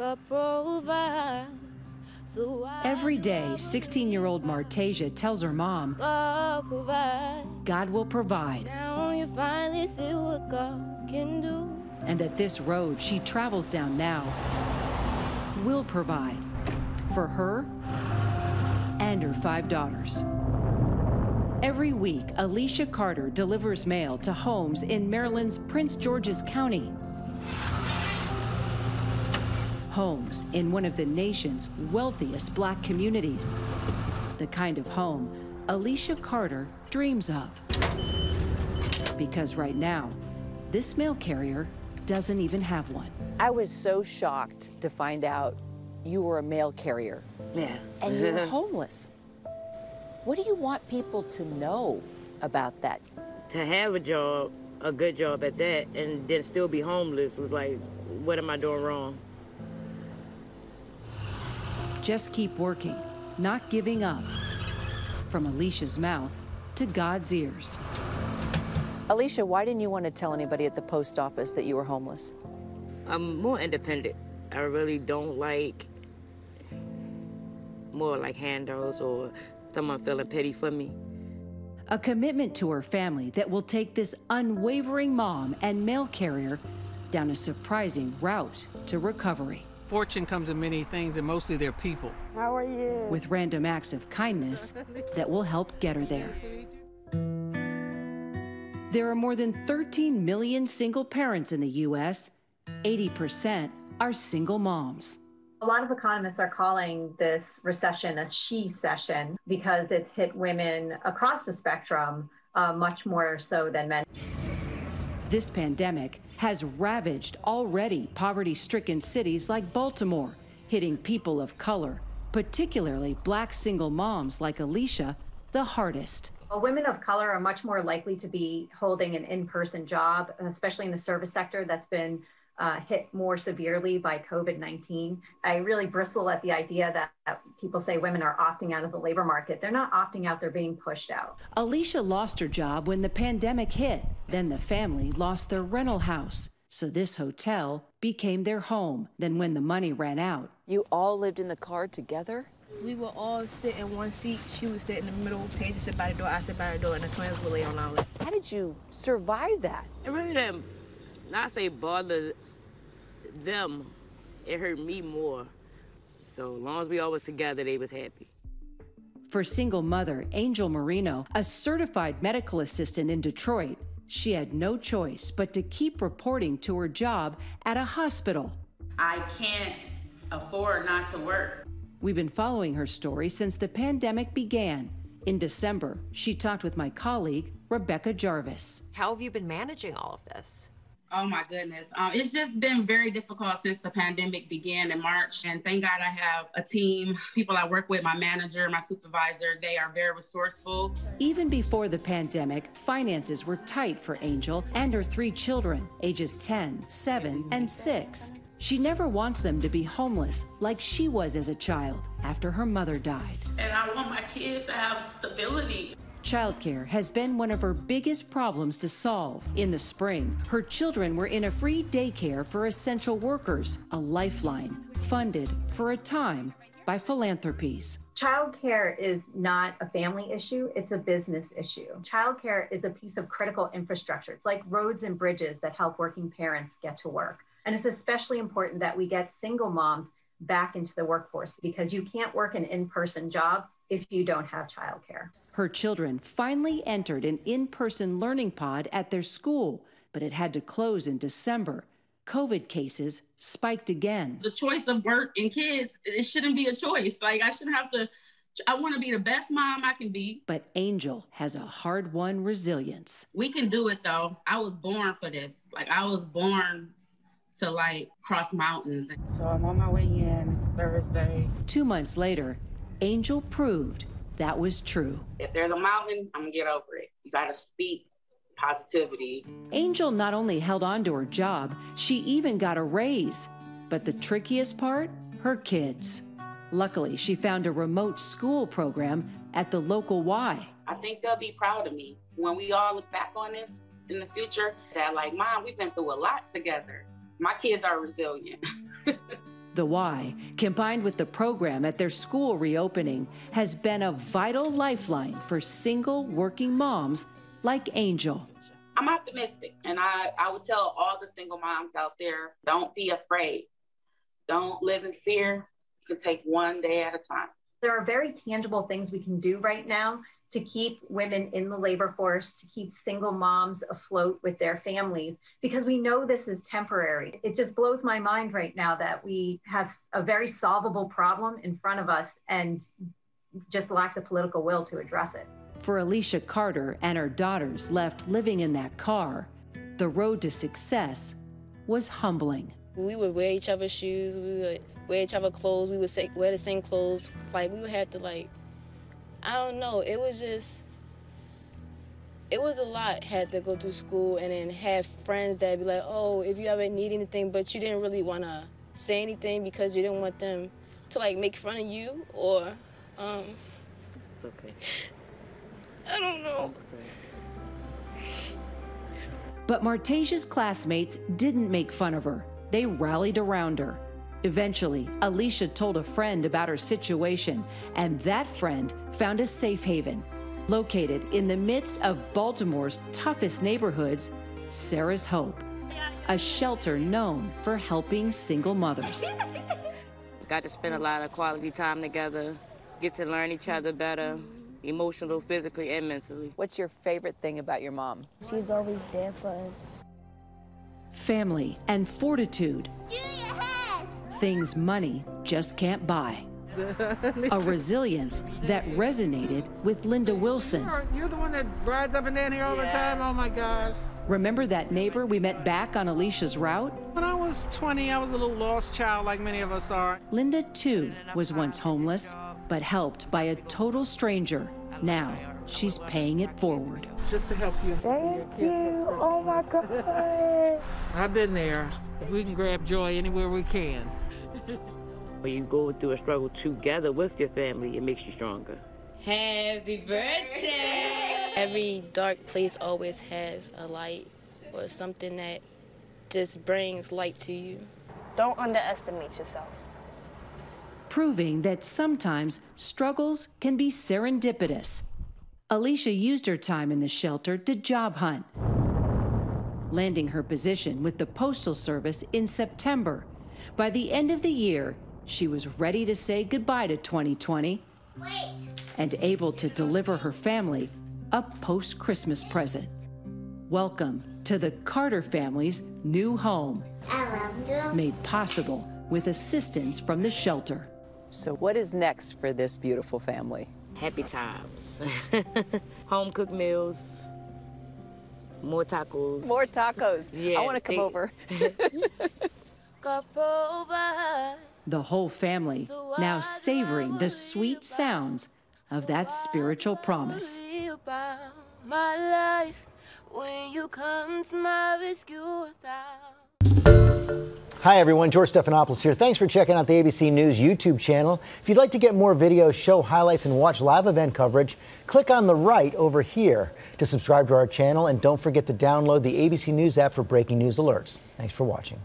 God provides. So every day, 16-year-old Martasia tells her mom, God will provide. Now you finally see what God can do. And that this road she travels down now will provide for her and her 5 daughters. Every week, Alisha Carter delivers mail to homes in Maryland's Prince George's County. Homes in one of the nation's wealthiest Black communities. The kind of home Alisha Carter dreams of. Because right now, this mail carrier doesn't even have one. I was so shocked to find out you were a mail carrier. Yeah. And you were homeless. What do you want people to know about that? To have a job, a good job at that, and then still be homeless was like, what am I doing wrong? Just keep working, not giving up. From Alisha's mouth to God's ears. Alisha, why didn't you want to tell anybody at the post office that you were homeless? I'm more independent. I really don't like more like handouts or someone feeling pity for me. A commitment to her family that will take this unwavering mom and mail carrier down a surprising route to recovery. Fortune comes in many things, and mostly they're people. How are you? With random acts of kindness that will help get her there. There are more than 13 million single parents in the U.S. 80% are single moms. A lot of economists are calling this recession a she-cession because it's hit women across the spectrum much more so than men. This pandemic has ravaged already poverty-stricken cities like Baltimore, hitting people of color, particularly Black single moms like Alisha, the hardest. Women of color are much more likely to be holding an in-person job, especially in the service sector that's been hit more severely by COVID-19. I really bristle at the idea that people say women are opting out of the labor market. They're not opting out, they're being pushed out. Alisha lost her job when the pandemic hit. Then the family lost their rental house. So this hotel became their home. Then when the money ran out. You all lived in the car together? We would all sit in one seat. She would sit in the middle, Paige would sit by the door, I sit by the door, and the twins would lay on our lap. How did you survive that? It really didn't, not say bother them, it hurt me more. So as long as we all was together, they was happy. For single mother Angel Marino, a certified medical assistant in Detroit, she had no choice but to keep reporting to her job at a hospital. I can't afford not to work. We've been following her story since the pandemic began. In December, she talked with my colleague, Rebecca Jarvis. How have you been managing all of this? Oh my goodness. It's just been very difficult since the pandemic began in March. And thank God I have a team, people I work with, my manager, my supervisor. They are very resourceful. Even before the pandemic, finances were tight for Angel and her 3 children, ages 10, 7, and 6. She never wants them to be homeless like she was as a child after her mother died. And I want my kids to have stability. Childcare has been one of her biggest problems to solve. In the spring, her children were in a free daycare for essential workers, a lifeline funded for a time by philanthropies. Childcare is not a family issue, it's a business issue. Childcare is a piece of critical infrastructure. It's like roads and bridges that help working parents get to work. And it's especially important that we get single moms back into the workforce because you can't work an in-person job if you don't have childcare. Her children finally entered an in-person learning pod at their school, but it had to close in December. COVID cases spiked again. The choice of work and kids, it shouldn't be a choice. Like, I shouldn't have to, I want to be the best mom I can be. But Angel has a hard-won resilience. We can do it, though. I was born for this. Like, I was born to, like, cross mountains. So I'm on my way in. It's Thursday. 2 months later, Angel proved that was true. If there's a mountain, I'm gonna get over it. You gotta speak positivity. Angel not only held on to her job, she even got a raise. But the trickiest part, her kids. Luckily, she found a remote school program at the local Y. I think they'll be proud of me when we all look back on this in the future, that like, Mom, we've been through a lot together. My kids are resilient. The why, combined with the program at their school reopening, has been a vital lifeline for single working moms like Angel. I'm optimistic, and I would tell all the single moms out there, don't be afraid. Don't live in fear. You can take one day at a time. There are very tangible things we can do right now to keep women in the labor force, to keep single moms afloat with their families, because we know this is temporary. It just blows my mind right now that we have a very solvable problem in front of us and just lack the political will to address it. For Alisha Carter and her daughters left living in that car, the road to success was humbling. We would wear each other's shoes, we would wear each other's clothes, we would wear the same clothes. Like, we would have to, like, I don't know, it was a lot. Had to go to school and then have friends that be like, oh, if you ever need anything, but you didn't really want to say anything because you didn't want them to, like, make fun of you or, It's okay. I don't know. But Martasia's classmates didn't make fun of her. They rallied around her. Eventually, Alisha told a friend about her situation, and that friend found a safe haven. Located in the midst of Baltimore's toughest neighborhoods, Sarah's Hope, a shelter known for helping single mothers. Got to spend a lot of quality time together, get to learn each other better, emotional, physically, and mentally. What's your favorite thing about your mom? She's always there for us. Family and fortitude. Things money just can't buy. A resilience that resonated with Linda Wilson. You're the one that rides up and down here all the time? Oh my gosh. Remember that neighbor we met back on Alicia's route? When I was 20, I was a little lost child like many of us are. Linda, too, was once homeless, but helped by a total stranger. Now, she's paying it forward. Just to help you. Thank you. Oh my God. I've been there. If we can grab joy anywhere we can. When you go through a struggle together with your family, it makes you stronger. Happy birthday. Every dark place always has a light or something that just brings light to you. Don't underestimate yourself. Proving that sometimes struggles can be serendipitous. Alisha used her time in the shelter to job hunt, landing her position with the Postal Service in September. By the end of the year, she was ready to say goodbye to 2020 and able to deliver her family a post-Christmas present. Welcome to the Carter family's new home, made possible with assistance from the shelter. So what is next for this beautiful family? Happy times. Home-cooked meals, more tacos. More tacos. Yeah, I want to come over. The whole family now savoring the sweet sounds of that spiritual promise. Hi everyone, George Stephanopoulos here. Thanks for checking out the ABC News YouTube channel. If you'd like to get more videos, show highlights, and watch live event coverage, click on the right over here to subscribe to our channel, and don't forget to download the ABC News app for breaking news alerts. Thanks for watching.